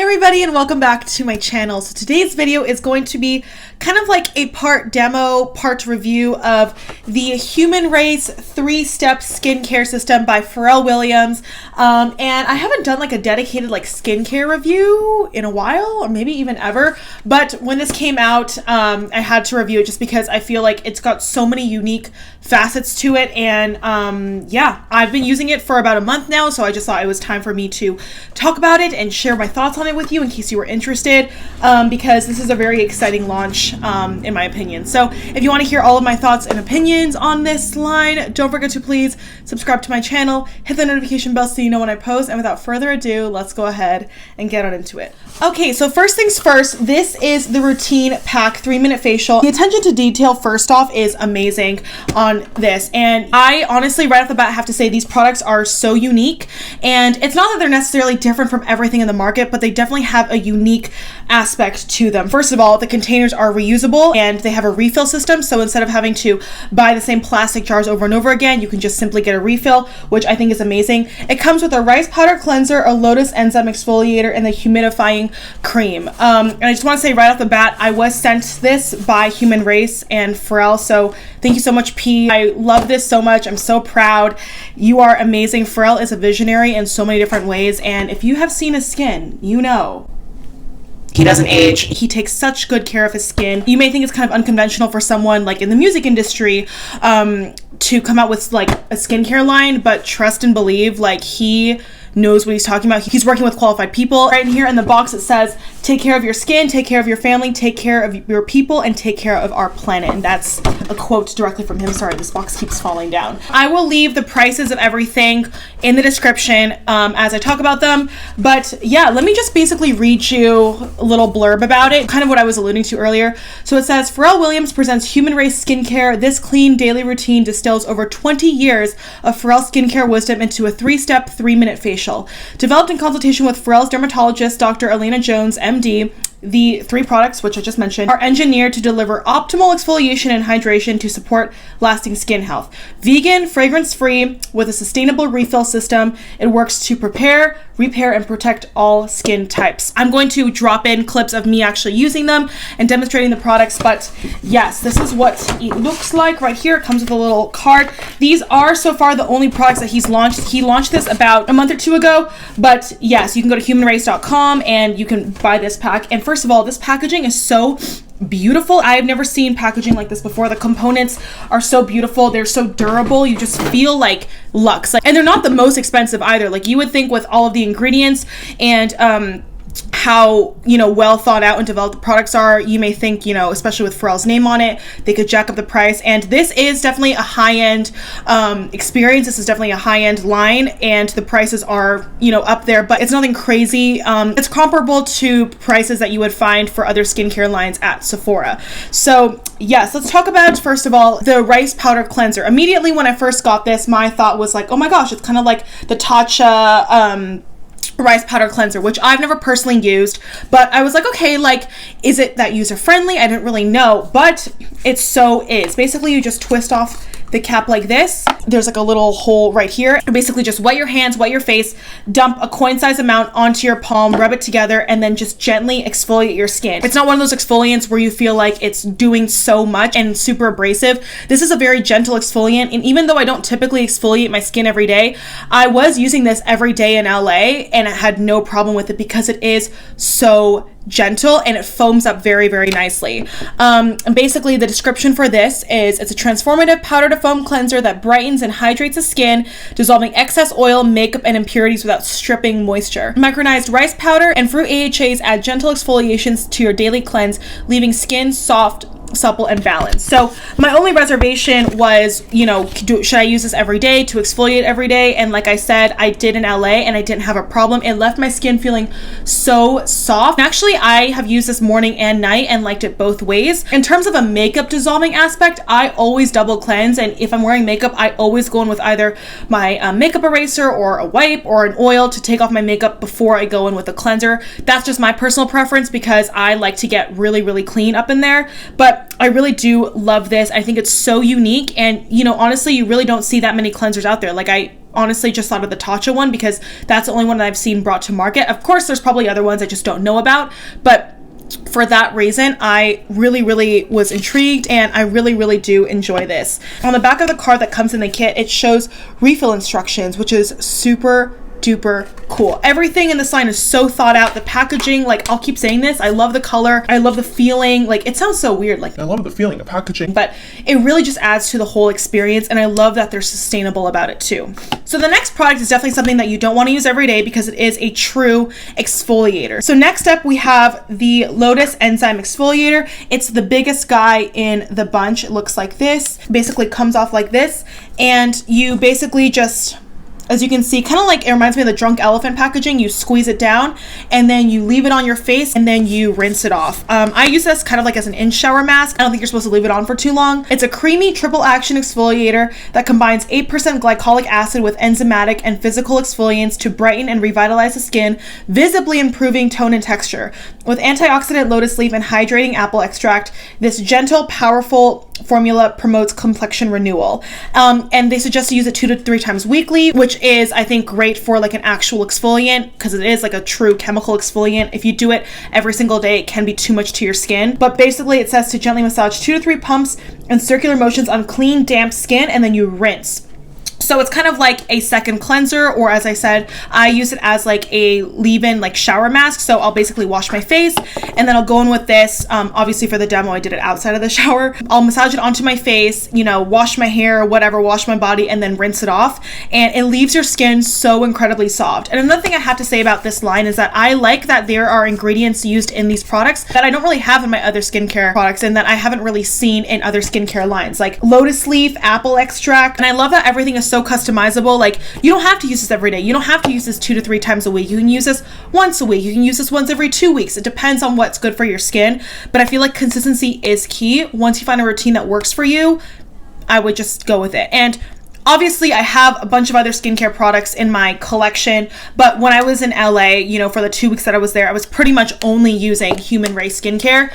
everybody, and welcome back to my channel. So today's video is going to be kind of like a part demo, part review of the Humanrace 3-step skincare system by Pharrell Williams. And I haven't done like a dedicated like skincare review in a while, or maybe even ever. But when this came out, I had to review it just because I feel like it's got so many unique facets to it. And yeah, I've been using it for about a month now, so I just thought it was time for me to talk about it and share my thoughts on it with you in case you were interested, because this is a very exciting launch in my opinion. So if you want to hear all of my thoughts and opinions on this line, don't forget to please subscribe to my channel, hit the notification bell so you know when I post, and without further ado, let's go ahead and get on into it. Okay, so first things first, this is the Routine Pack 3-minute facial. The attention to detail first off is amazing on this, and I honestly right off the bat have to say these products are so unique. And it's not that they're necessarily different from everything in the market, but they definitely have a unique aspect to them. First of all, the containers are reusable and they have a refill system, so instead of having to buy the same plastic jars over and over again, you can just simply get a refill, which I think is amazing. It comes with a rice powder cleanser, a Lotus Enzyme Exfoliator, and the Humidifying Cream. And I just want to say right off the bat, I was sent this by Humanrace and Pharrell, so thank you so much, P. I love this so much. I'm so proud. You are amazing. Pharrell is a visionary in so many different ways, and if you have seen his skin, you know he doesn't age. He takes such good care of his skin. You may think it's kind of unconventional for someone like in the music industry to come out with like a skincare line, but trust and believe, like, he knows what he's talking about. He's working with qualified people. Right here in the box it says, take care of your skin, take care of your family, take care of your people, and take care of our planet. And that's a quote directly from him. Sorry, this box keeps falling down. I will leave the prices of everything in the description as I talk about them. But yeah, let me just basically read you a little blurb about it, kind of what I was alluding to earlier. So it says, Pharrell Williams presents Humanrace Skincare. This clean daily routine distills over 20 years of Pharrell skincare wisdom into a 3-step, 3-minute facial. Developed in consultation with Pharrell's dermatologist, Dr. Elena Jones, MD, the 3 products, which I just mentioned, are engineered to deliver optimal exfoliation and hydration to support lasting skin health. Vegan, fragrance-free, with a sustainable refill system, it works to prepare, repair, and protect all skin types. I'm going to drop in clips of me actually using them and demonstrating the products, but yes, this is what it looks like right here. It comes with a little card. These are so far the only products that he's launched. He launched this about a month or 2 ago, but yes, you can go to humanrace.com and you can buy this pack. And first of all, this packaging is so beautiful. I've never seen packaging like this before. The components are so beautiful. They're so durable. You just feel like luxe. And they're not the most expensive either. Like you would think with all of the ingredients and how, you know, well thought out and developed the products are, you may think, you know, especially with Pharrell's name on it, they could jack up the price. And this is definitely a high-end experience. This is definitely a high-end line, and the prices are, you know, up there, but it's nothing crazy. It's comparable to prices that you would find for other skincare lines at Sephora. So yes, let's talk about, first of all, the rice powder cleanser. Immediately when I first got this, my thought was like, oh my gosh, it's kind of like the Tatcha rice powder cleanser, which I've never personally used, but I was like, okay, like, is it that user friendly? I didn't really know, but it so is. Basically, you just twist off the cap like this. There's like a little hole right here. Basically just wet your hands, wet your face, dump a coin size amount onto your palm, rub it together, and then just gently exfoliate your skin. It's not one of those exfoliants where you feel like it's doing so much and super abrasive. This is a very gentle exfoliant, and even though I don't typically exfoliate my skin every day, I was using this every day in LA and I had no problem with it because it is so gentle and it foams up very, very nicely. And basically the description for this is, it's a transformative powder to foam cleanser that brightens and hydrates the skin, dissolving excess oil, makeup, and impurities without stripping moisture. Micronized rice powder and fruit AHAs add gentle exfoliations to your daily cleanse, leaving skin soft, supple, and balanced. So my only reservation was, you know, should I use this every day to exfoliate every day? And like I said, I did in LA and I didn't have a problem. It left my skin feeling so soft. Actually, I have used this morning and night and liked it both ways. In terms of a makeup dissolving aspect, I always double cleanse, and if I'm wearing makeup, I always go in with either my makeup eraser or a wipe or an oil to take off my makeup before I go in with a cleanser. That's just my personal preference because I like to get really, really clean up in there. But I really do love this. I think it's so unique, and you know, honestly, you really don't see that many cleansers out there. Like, I honestly just thought of the Tatcha one because that's the only one that I've seen brought to market. Of course, there's probably other ones I just don't know about, but for that reason, I really was intrigued, and I really do enjoy this. On the back of the card that comes in the kit, it shows refill instructions, which is super duper cool. Everything in this line is so thought out. The packaging, like, I'll keep saying this, I love the color, I love the feeling. Like, it sounds so weird, like, I love the feeling of packaging, but it really just adds to the whole experience, and I love that they're sustainable about it too. So the next product is definitely something that you don't want to use every day because it is a true exfoliator. So next up we have the Lotus Enzyme Exfoliator. It's the biggest guy in the bunch. It looks like this, basically comes off like this, and you basically just, as you can see, kind of like, it reminds me of the Drunk Elephant packaging. You squeeze it down and then you leave it on your face and then you rinse it off. I use this kind of like as an in-shower mask. I don't think you're supposed to leave it on for too long. It's a creamy triple action exfoliator that combines 8% glycolic acid with enzymatic and physical exfoliants to brighten and revitalize the skin, visibly improving tone and texture. With antioxidant lotus leaf and hydrating apple extract, this gentle, powerful formula promotes complexion renewal. And they suggest to use it 2 to 3 times weekly, which is, I think, great for like an actual exfoliant because it is like a true chemical exfoliant. If you do it every single day, it can be too much to your skin. But basically it says to gently massage 2 to 3 pumps and circular motions on clean, damp skin, and then you rinse. So it's kind of like a second cleanser, or as I said, I use it as like a leave-in like shower mask. So I'll basically wash my face and then I'll go in with this. Obviously for the demo, I did it outside of the shower. I'll massage it onto my face, you know, wash my hair, whatever, wash my body, and then rinse it off. And it leaves your skin so incredibly soft. And another thing I have to say about this line is that I like that there are ingredients used in these products that I don't really have in my other skincare products and that I haven't really seen in other skincare lines, like lotus leaf, apple extract. And I love that everything is so customizable. Like, you don't have to use this every day. You don't have to use this 2 to 3 times a week. You can use this once a week. You can use this once every 2 weeks. It depends on what's good for your skin. But I feel like consistency is key. Once you find a routine that works for you, I would just go with it. And obviously, I have a bunch of other skincare products in my collection, but when I was in LA, you know, for the 2 weeks that I was there, I was pretty much only using Humanrace skincare,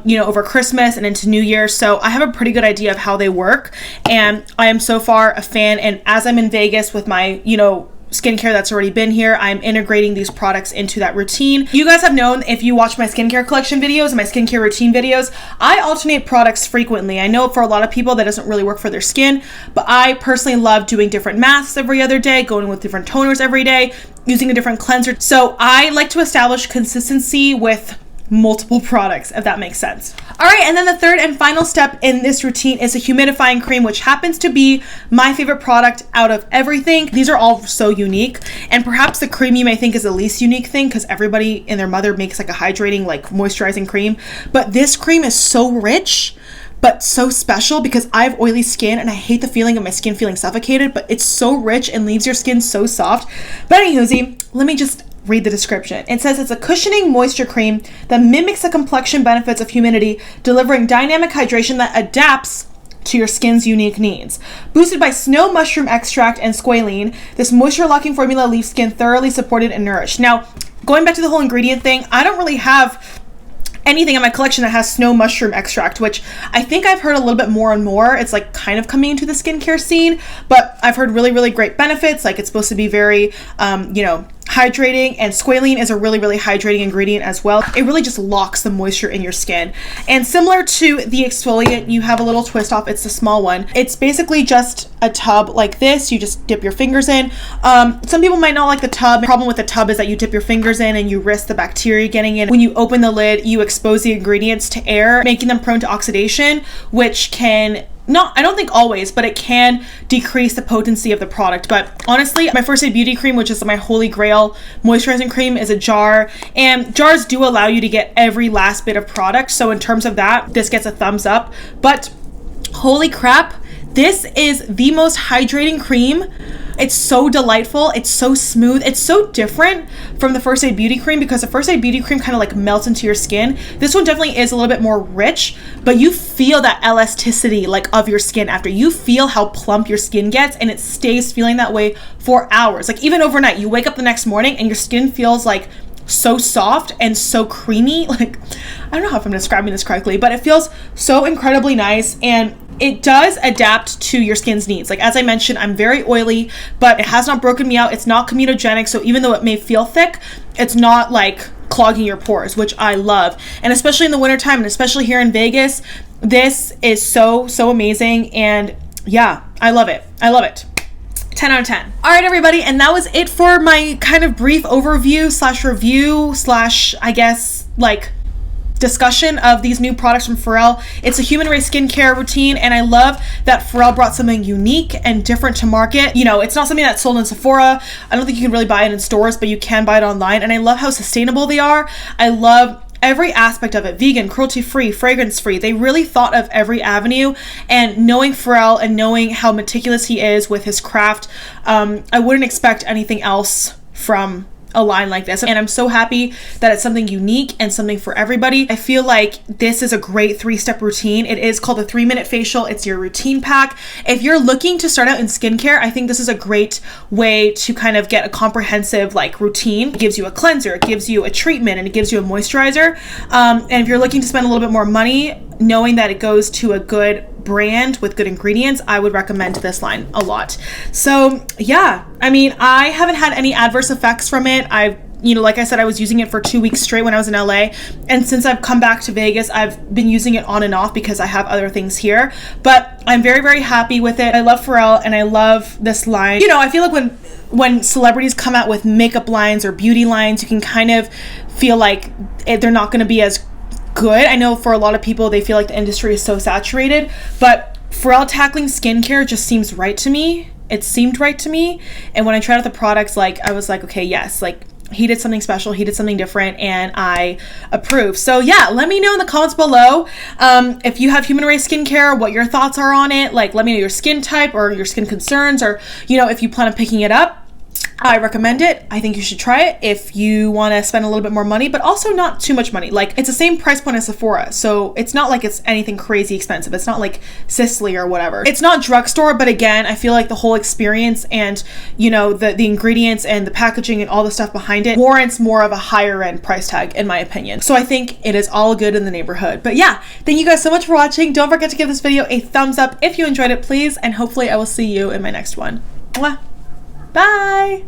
you know, over Christmas and into New Year. So I have a pretty good idea of how they work, and I am so far a fan. And as I'm in Vegas with my, you know, skincare that's already been here, I'm integrating these products into that routine. You guys have known, if you watch my skincare collection videos, my skincare routine videos, I alternate products frequently. I know for a lot of people that doesn't really work for their skin, but I personally love doing different masks every other day, going with different toners every day, using a different cleanser. So I like to establish consistency with multiple products, if that makes sense. All right, and then the third and final step in this routine is a humidifying cream, which happens to be my favorite product out of everything. These are all so unique, and perhaps the cream you may think is the least unique thing because everybody and their mother makes like a hydrating, like moisturizing cream. But this cream is so rich, but so special because I have oily skin and I hate the feeling of my skin feeling suffocated, but it's so rich and leaves your skin so soft. But anywho, let me just read the description. It says it's a cushioning moisture cream that mimics the complexion benefits of humidity, delivering dynamic hydration that adapts to your skin's unique needs. Boosted by snow mushroom extract and squalene, this moisture locking formula leaves skin thoroughly supported and nourished. Now, going back to the whole ingredient thing, I don't really have anything in my collection that has snow mushroom extract, which I think I've heard a little bit more and more. It's like kind of coming into the skincare scene, but I've heard really great benefits. Like, it's supposed to be very, you know, hydrating, and squalene is a really hydrating ingredient as well. It really just locks the moisture in your skin. And similar to the exfoliant, you have a little twist off. It's the small one. It's basically just a tub like this. You just dip your fingers in. Some people might not like the tub. The problem with the tub is that you dip your fingers in and you risk the bacteria getting in. When you open the lid, you expose the ingredients to air, making them prone to oxidation, which can I don't think always, but it can decrease the potency of the product. But honestly, my First Aid Beauty Cream, which is my holy grail moisturizing cream, is a jar, and jars do allow you to get every last bit of product. So in terms of that, this gets a thumbs up. But holy crap, this is the most hydrating cream. It's so delightful. It's so smooth. It's so different from the First Aid Beauty Cream because the First Aid Beauty Cream kind of like melts into your skin. This one definitely is a little bit more rich, but you feel that elasticity like of your skin after. You feel how plump your skin gets, and it stays feeling that way for hours. Like even overnight, you wake up the next morning and your skin feels like so soft and so creamy. Like, I don't know if I'm describing this correctly, but it feels so incredibly nice. And it does adapt to your skin's needs. Like, as I mentioned, I'm very oily, but it has not broken me out. It's not comedogenic, so even though it may feel thick, it's not like clogging your pores, which I love. And especially in the wintertime, and especially here in Vegas, this is so amazing. And yeah, I love it. I love it. 10 out of 10. All right, everybody, and that was it for my kind of brief overview slash review slash, I guess, like, discussion of these new products from Pharrell. It's a Humanrace skincare routine, and I love that Pharrell brought something unique and different to market. You know, it's not something that's sold in Sephora. I don't think you can really buy it in stores, but you can buy it online, and I love how sustainable they are. I love every aspect of it. Vegan, cruelty-free, fragrance-free. They really thought of every avenue, and knowing Pharrell and knowing how meticulous he is with his craft, I wouldn't expect anything else from a line like this, and I'm so happy that it's something unique and something for everybody. I feel like this is a great 3-step routine. It is called the 3-minute facial. It's your routine pack. If you're looking to start out in skincare, I think this is a great way to kind of get a comprehensive like routine. It gives you a cleanser, it gives you a treatment, and it gives you a moisturizer. And if you're looking to spend a little bit more money, knowing that it goes to a good brand with good ingredients, I would recommend this line a lot. So yeah, I mean, I haven't had any adverse effects from it. I've, you know, like I said, I was using it for 2 weeks straight when I was in LA, and since I've come back to Vegas, I've been using it on and off because I have other things here, but I'm very happy with it. I love Pharrell and I love this line. You know, I feel like when celebrities come out with makeup lines or beauty lines, you can kind of feel like they're not going to be as good. I know for a lot of people, they feel like the industry is so saturated, but Pharrell tackling skincare just seems right to me. It seemed right to me. And when I tried out the products, like, I was like, okay, yes, like, he did something special, he did something different, and I approve. So yeah, let me know in the comments below if you have Humanrace skincare, what your thoughts are on it. Like, let me know your skin type or your skin concerns, or, you know, if you plan on picking it up. I recommend it. I think you should try it if you want to spend a little bit more money, but also not too much money. Like, it's the same price point as Sephora, so it's not like it's anything crazy expensive. It's not like Sicily or whatever. It's not drugstore, but again, I feel like the whole experience and, you know, the ingredients and the packaging and all the stuff behind it warrants more of a higher end price tag, in my opinion. So I think it is all good in the neighborhood. But yeah, thank you guys so much for watching. Don't forget to give this video a thumbs up if you enjoyed it, please, and hopefully I will see you in my next one. Mwah. Bye!